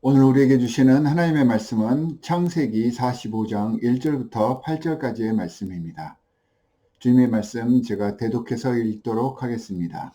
오늘 우리에게 주시는 하나님의 말씀은 창세기 45장 1절부터 8절까지의 말씀입니다. 주님의 말씀 제가 대독해서 읽도록 하겠습니다.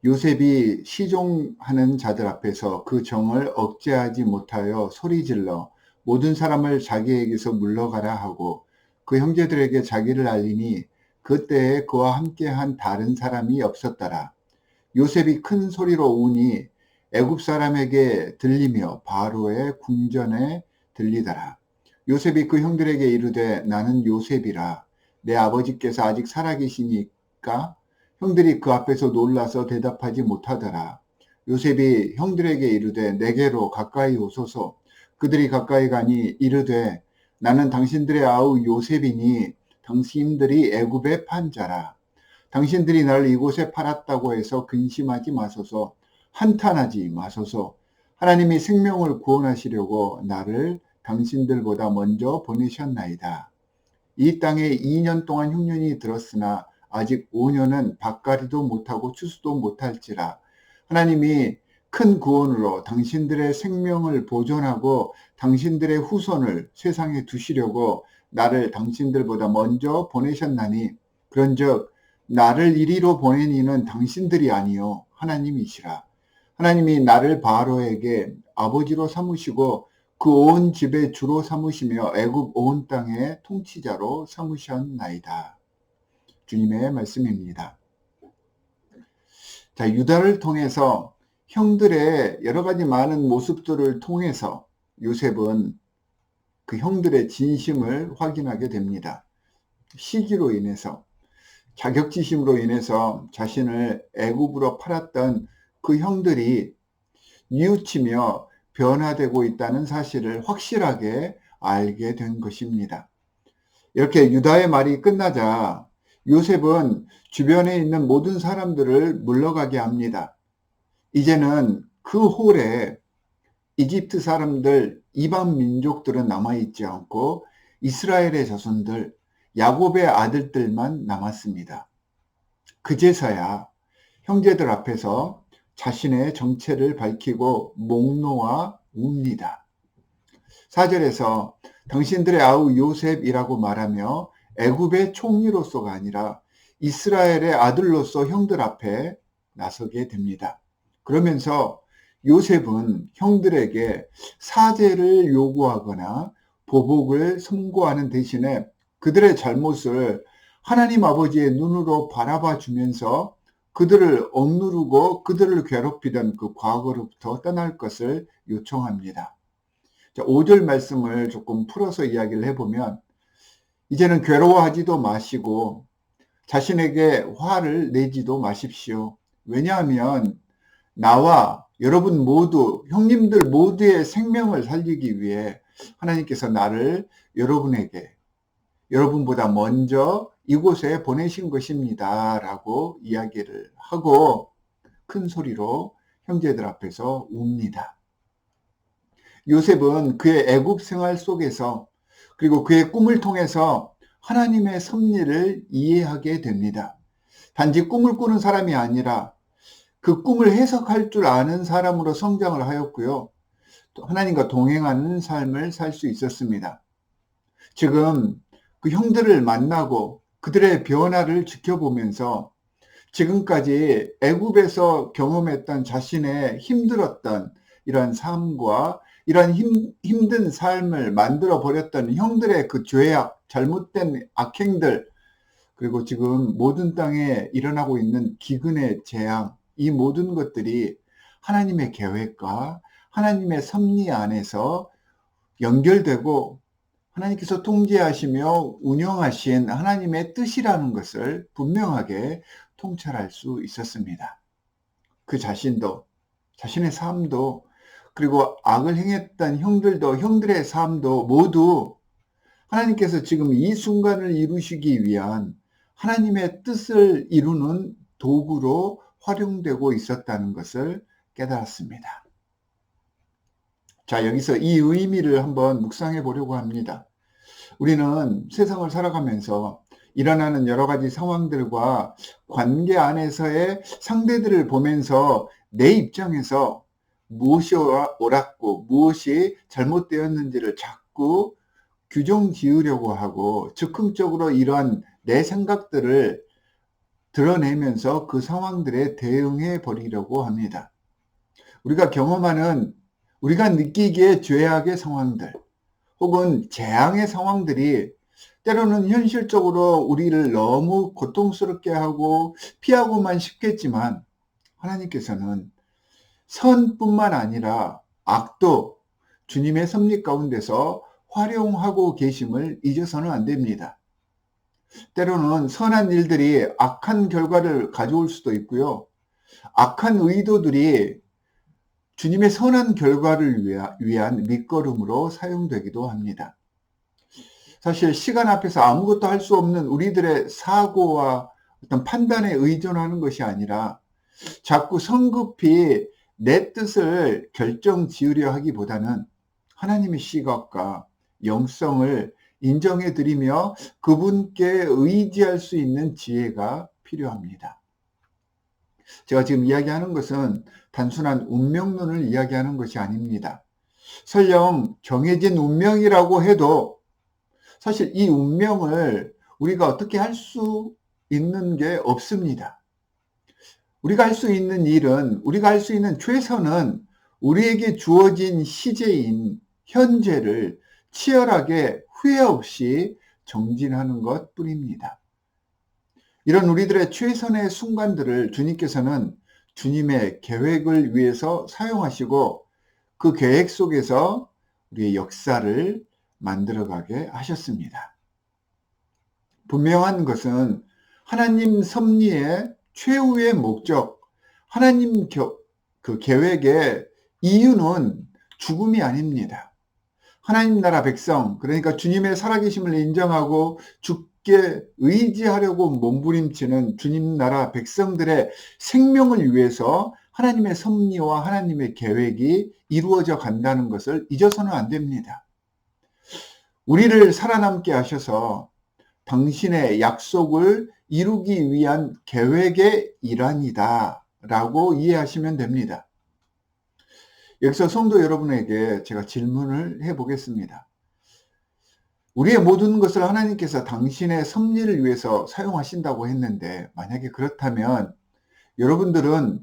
요셉이 시종하는 자들 앞에서 그 정을 억제하지 못하여 소리질러 모든 사람을 자기에게서 물러가라 하고 그 형제들에게 자기를 알리니 그때에 그와 함께한 다른 사람이 없었더라. 요셉이 큰 소리로 우니 애굽 사람에게 들리며 바로의 궁전에 들리더라. 요셉이 그 형들에게 이르되 나는 요셉이라. 내 아버지께서 아직 살아계시니까 형들이 그 앞에서 놀라서 대답하지 못하더라. 요셉이 형들에게 이르되 내게로 가까이 오소서. 그들이 가까이 가니 이르되 나는 당신들의 아우 요셉이니 당신들이 애굽에 판 자라. 당신들이 나를 이곳에 팔았다고 해서 근심하지 마소서. 한탄하지 마소서. 하나님이 생명을 구원하시려고 나를 당신들보다 먼저 보내셨나이다. 이 땅에 2년 동안 흉년이 들었으나 아직 5년은 밭갈이도 못하고 추수도 못할지라. 하나님이 큰 구원으로 당신들의 생명을 보존하고 당신들의 후손을 세상에 두시려고 나를 당신들보다 먼저 보내셨나니 그런즉 나를 이리로 보낸 이는 당신들이 아니요 하나님이시라. 하나님이 나를 바로에게 아버지로 삼으시고 그 온 집의 주로 삼으시며 애굽 온 땅의 통치자로 삼으셨나이다. 주님의 말씀입니다. 자, 유다를 통해서 형들의 여러 가지 많은 모습들을 통해서 요셉은 그 형들의 진심을 확인하게 됩니다. 시기로 인해서 자격지심으로 인해서 자신을 애굽으로 팔았던 그 형들이 뉘우치며 변화되고 있다는 사실을 확실하게 알게 된 것입니다. 이렇게 유다의 말이 끝나자 요셉은 주변에 있는 모든 사람들을 물러가게 합니다. 이제는 그 홀에 이집트 사람들, 이방 민족들은 남아있지 않고 이스라엘의 자손들, 야곱의 아들들만 남았습니다. 그제서야 형제들 앞에서 자신의 정체를 밝히고 목 놓아 웁니다. 4절에서 당신들의 아우 요셉이라고 말하며 애굽의 총리로서가 아니라 이스라엘의 아들로서 형들 앞에 나서게 됩니다. 그러면서 요셉은 형들에게 사죄를 요구하거나 보복을 선고하는 대신에 그들의 잘못을 하나님 아버지의 눈으로 바라봐 주면서 그들을 억누르고 그들을 괴롭히던 그 과거로부터 떠날 것을 요청합니다. 5절 말씀을 조금 풀어서 이야기를 해보면 이제는 괴로워하지도 마시고 자신에게 화를 내지도 마십시오. 왜냐하면 나와 여러분 모두, 형님들 모두의 생명을 살리기 위해 하나님께서 나를 여러분에게, 여러분보다 먼저 이곳에 보내신 것입니다. 라고 이야기를 하고 큰 소리로 형제들 앞에서 웁니다. 요셉은 그의 애굽 생활 속에서 그리고 그의 꿈을 통해서 하나님의 섭리를 이해하게 됩니다. 단지 꿈을 꾸는 사람이 아니라 그 꿈을 해석할 줄 아는 사람으로 성장을 하였고요. 또 하나님과 동행하는 삶을 살 수 있었습니다. 지금 그 형들을 만나고 그들의 변화를 지켜보면서 지금까지 애굽에서 경험했던 자신의 힘들었던 이런 삶과 이런 힘든 삶을 만들어 버렸던 형들의 그 죄악, 잘못된 악행들, 그리고 지금 모든 땅에 일어나고 있는 기근의 재앙, 이 모든 것들이 하나님의 계획과 하나님의 섭리 안에서 연결되고 하나님께서 통제하시며 운영하신 하나님의 뜻이라는 것을 분명하게 통찰할 수 있었습니다. 그 자신도, 자신의 삶도, 그리고 악을 행했던 형들도, 형들의 삶도 모두 하나님께서 지금 이 순간을 이루시기 위한 하나님의 뜻을 이루는 도구로 활용되고 있었다는 것을 깨달았습니다. 자, 여기서 이 의미를 한번 묵상해 보려고 합니다. 우리는 세상을 살아가면서 일어나는 여러 가지 상황들과 관계 안에서의 상대들을 보면서 내 입장에서 무엇이 옳았고 무엇이 잘못되었는지를 자꾸 규정 지으려고 하고 즉흥적으로 이러한 내 생각들을 드러내면서 그 상황들에 대응해 버리려고 합니다. 우리가 경험하는, 우리가 느끼기에 죄악의 상황들 혹은 재앙의 상황들이 때로는 현실적으로 우리를 너무 고통스럽게 하고 피하고만 싶겠지만, 하나님께서는 선뿐만 아니라 악도 주님의 섭리 가운데서 활용하고 계심을 잊어서는 안 됩니다. 때로는 선한 일들이 악한 결과를 가져올 수도 있고요. 악한 의도들이 주님의 선한 결과를 위한 밑거름으로 사용되기도 합니다. 사실 시간 앞에서 아무것도 할 수 없는 우리들의 사고와 어떤 판단에 의존하는 것이 아니라 자꾸 성급히 내 뜻을 결정 지으려 하기보다는 하나님의 시각과 영성을 인정해 드리며 그분께 의지할 수 있는 지혜가 필요합니다. 제가 지금 이야기하는 것은 단순한 운명론을 이야기하는 것이 아닙니다. 설령 정해진 운명이라고 해도 사실 이 운명을 우리가 어떻게 할 수 있는 게 없습니다. 우리가 할 수 있는 일은, 우리가 할 수 있는 최선은 우리에게 주어진 시제인 현재를 치열하게 후회 없이 정진하는 것 뿐입니다. 이런 우리들의 최선의 순간들을 주님께서는 주님의 계획을 위해서 사용하시고 그 계획 속에서 우리의 역사를 만들어가게 하셨습니다. 분명한 것은 하나님 섭리의 최후의 목적, 하나님 그 계획의 이유는 죽음이 아닙니다. 하나님 나라 백성, 그러니까 주님의 살아계심을 인정하고 죽게 의지하려고 몸부림치는 주님 나라 백성들의 생명을 위해서 하나님의 섭리와 하나님의 계획이 이루어져 간다는 것을 잊어서는 안 됩니다. 우리를 살아남게 하셔서 당신의 약속을 이루기 위한 계획의 일환이다 라고 이해하시면 됩니다. 여기서 성도 여러분에게 제가 질문을 해보겠습니다. 우리의 모든 것을 하나님께서 당신의 섭리를 위해서 사용하신다고 했는데, 만약에 그렇다면 여러분들은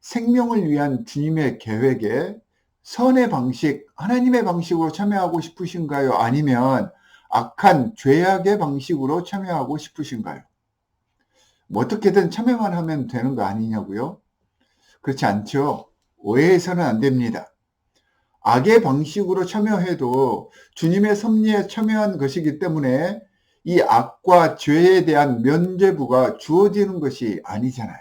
생명을 위한 주님의 계획에 선의 방식, 하나님의 방식으로 참여하고 싶으신가요? 아니면 악한 죄악의 방식으로 참여하고 싶으신가요? 뭐 어떻게든 참여만 하면 되는 거 아니냐고요? 그렇지 않죠. 오해해서는 안 됩니다. 악의 방식으로 참여해도 주님의 섭리에 참여한 것이기 때문에 이 악과 죄에 대한 면죄부가 주어지는 것이 아니잖아요.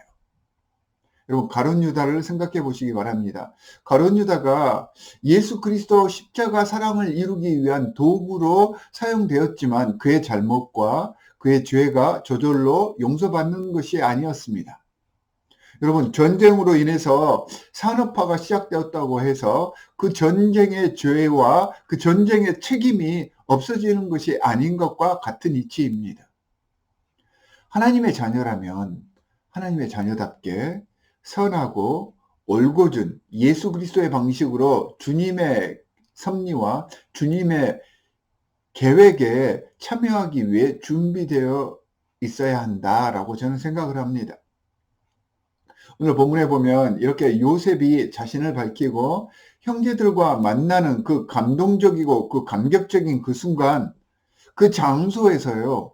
여러분, 가룟 유다를 생각해 보시기 바랍니다. 가룟 유다가 예수 그리스도 십자가 사랑을 이루기 위한 도구로 사용되었지만 그의 잘못과 그의 죄가 저절로 용서받는 것이 아니었습니다. 여러분, 전쟁으로 인해서 산업화가 시작되었다고 해서 그 전쟁의 죄와 그 전쟁의 책임이 없어지는 것이 아닌 것과 같은 이치입니다. 하나님의 자녀라면 하나님의 자녀답게 선하고 올곧은 예수 그리스도의 방식으로 주님의 섭리와 주님의 계획에 참여하기 위해 준비되어 있어야 한다라고 저는 생각을 합니다. 오늘 본문에 보면 이렇게 요셉이 자신을 밝히고 형제들과 만나는 그 감동적이고 그 감격적인 그 순간, 그 장소에서요,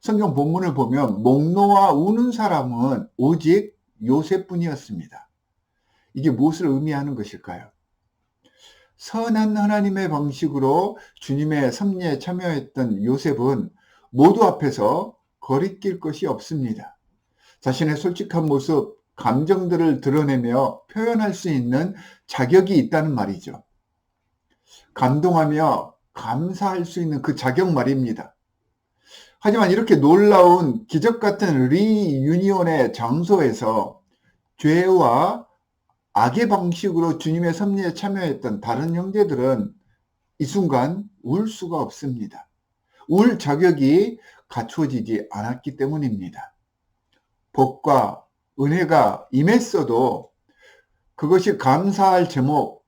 성경 본문을 보면 목 놓아 우는 사람은 오직 요셉뿐이었습니다. 이게 무엇을 의미하는 것일까요? 선한 하나님의 방식으로 주님의 섭리에 참여했던 요셉은 모두 앞에서 거리낄 것이 없습니다. 자신의 솔직한 모습, 감정들을 드러내며 표현할 수 있는 자격이 있다는 말이죠. 감동하며 감사할 수 있는 그 자격 말입니다. 하지만 이렇게 놀라운 기적 같은 리유니온의 장소에서 죄와 악의 방식으로 주님의 섭리에 참여했던 다른 형제들은 이 순간 울 수가 없습니다. 울 자격이 갖춰지지 않았기 때문입니다. 복과 은혜가 임했어도 그것이 감사할 제목,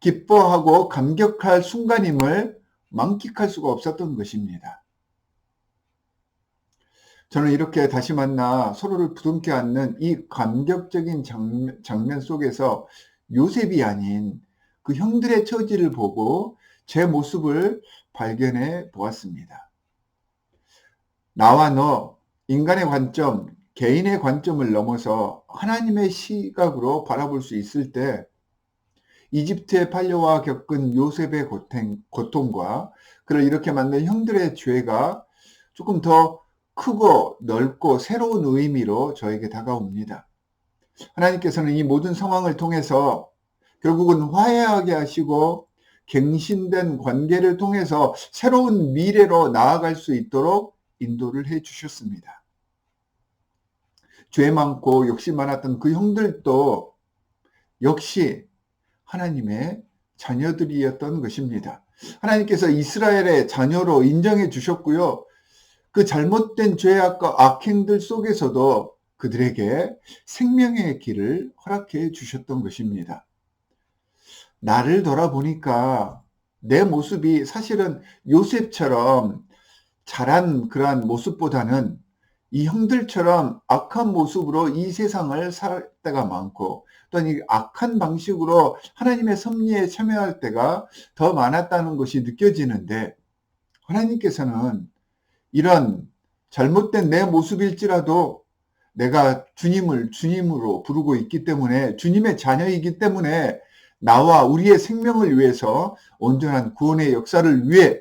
기뻐하고 감격할 순간임을 만끽할 수가 없었던 것입니다. 저는 이렇게 다시 만나 서로를 부둥켜 안는 이 감격적인 장면 속에서 요셉이 아닌 그 형들의 처지를 보고 제 모습을 발견해 보았습니다. 나와 너, 인간의 관점, 개인의 관점을 넘어서 하나님의 시각으로 바라볼 수 있을 때 이집트에 팔려와 겪은 요셉의 고통과 그를 이렇게 만든 형들의 죄가 조금 더 크고 넓고 새로운 의미로 저에게 다가옵니다. 하나님께서는 이 모든 상황을 통해서 결국은 화해하게 하시고 갱신된 관계를 통해서 새로운 미래로 나아갈 수 있도록 인도를 해 주셨습니다. 죄 많고 욕심 많았던 그 형들도 역시 하나님의 자녀들이었던 것입니다. 하나님께서 이스라엘의 자녀로 인정해 주셨고요. 그 잘못된 죄악과 악행들 속에서도 그들에게 생명의 길을 허락해 주셨던 것입니다. 나를 돌아보니까 내 모습이 사실은 요셉처럼 잘한 그러한 모습보다는 이 형들처럼 악한 모습으로 이 세상을 살 때가 많고 또한 이 악한 방식으로 하나님의 섭리에 참여할 때가 더 많았다는 것이 느껴지는데, 하나님께서는 이런 잘못된 내 모습일지라도 내가 주님을 주님으로 부르고 있기 때문에, 주님의 자녀이기 때문에 나와 우리의 생명을 위해서 온전한 구원의 역사를 위해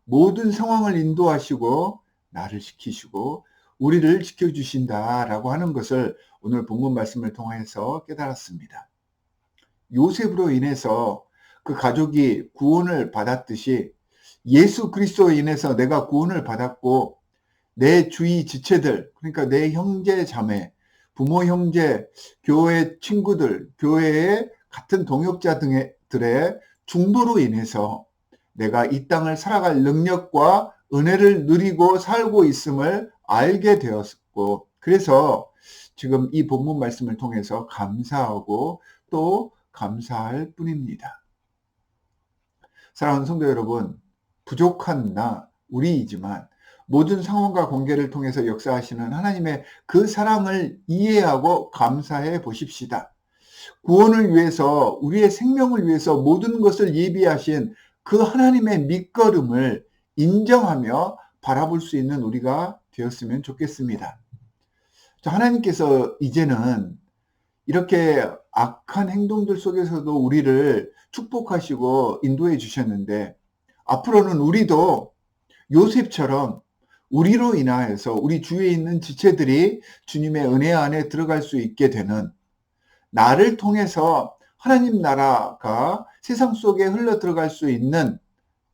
모든 상황을 인도하시고 나를 지키시고 우리를 지켜주신다라고 하는 것을 오늘 본문 말씀을 통해서 깨달았습니다. 요셉으로 인해서 그 가족이 구원을 받았듯이 예수 그리스도로 인해서 내가 구원을 받았고 내 주위 지체들, 그러니까 내 형제 자매, 부모 형제, 교회 친구들, 교회의 같은 동역자 들의 중보로 인해서 내가 이 땅을 살아갈 능력과 은혜를 누리고 살고 있음을 알게 되었고, 그래서 지금 이 본문 말씀을 통해서 감사하고 또 감사할 뿐입니다. 사랑하는 성도 여러분, 부족한 우리이지만 모든 상황과 관계를 통해서 역사하시는 하나님의 그 사랑을 이해하고 감사해 보십시다. 구원을 위해서, 우리의 생명을 위해서 모든 것을 예비하신 그 하나님의 밑거름을 인정하며 바라볼 수 있는 우리가 되었으면 좋겠습니다. 하나님께서 이제는 이렇게 악한 행동들 속에서도 우리를 축복하시고 인도해 주셨는데, 앞으로는 우리도 요셉처럼 우리로 인하여서 우리 주위에 있는 지체들이 주님의 은혜 안에 들어갈 수 있게 되는, 나를 통해서 하나님 나라가 세상 속에 흘러 들어갈 수 있는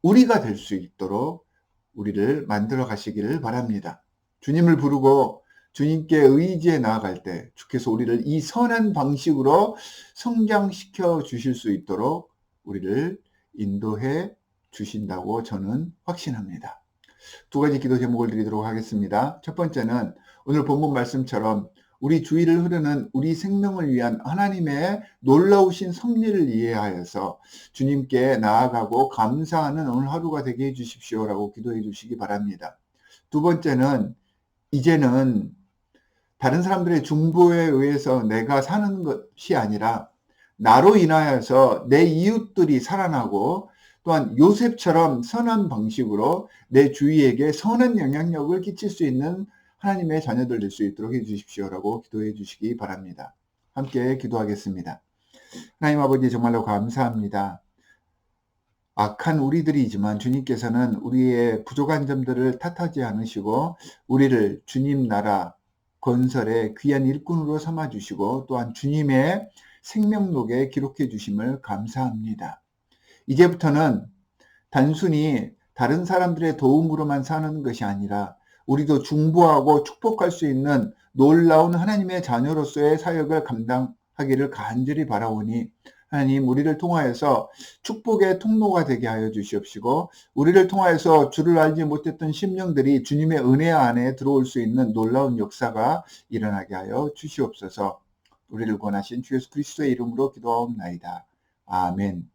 우리가 될 수 있도록 우리를 만들어 가시기를 바랍니다. 주님을 부르고 주님께 의지해 나아갈 때 주께서 우리를 이 선한 방식으로 성장시켜 주실 수 있도록 우리를 인도해 주신다고 저는 확신합니다. 두 가지 기도 제목을 드리도록 하겠습니다. 첫 번째는 오늘 본문 말씀처럼 우리 주위를 흐르는 우리 생명을 위한 하나님의 놀라우신 섭리를 이해하여서 주님께 나아가고 감사하는 오늘 하루가 되게 해주십시오라고 기도해 주시기 바랍니다. 두 번째는 이제는 다른 사람들의 중보에 의해서 내가 사는 것이 아니라 나로 인하여서 내 이웃들이 살아나고 또한 요셉처럼 선한 방식으로 내 주위에게 선한 영향력을 끼칠 수 있는 하나님의 자녀들 될 수 있도록 해주십시오라고 기도해 주시기 바랍니다. 함께 기도하겠습니다. 하나님 아버지, 정말로 감사합니다. 악한 우리들이지만 주님께서는 우리의 부족한 점들을 탓하지 않으시고 우리를 주님 나라 건설의 귀한 일꾼으로 삼아주시고 또한 주님의 생명록에 기록해 주심을 감사합니다. 이제부터는 단순히 다른 사람들의 도움으로만 사는 것이 아니라 우리도 중보하고 축복할 수 있는 놀라운 하나님의 자녀로서의 사역을 감당하기를 간절히 바라오니, 하나님 우리를 통하여서 축복의 통로가 되게 하여 주시옵시고 우리를 통하여서 주를 알지 못했던 심령들이 주님의 은혜 안에 들어올 수 있는 놀라운 역사가 일어나게 하여 주시옵소서. 우리를 구원하신 주 예수 그리스도의 이름으로 기도하옵나이다. 아멘.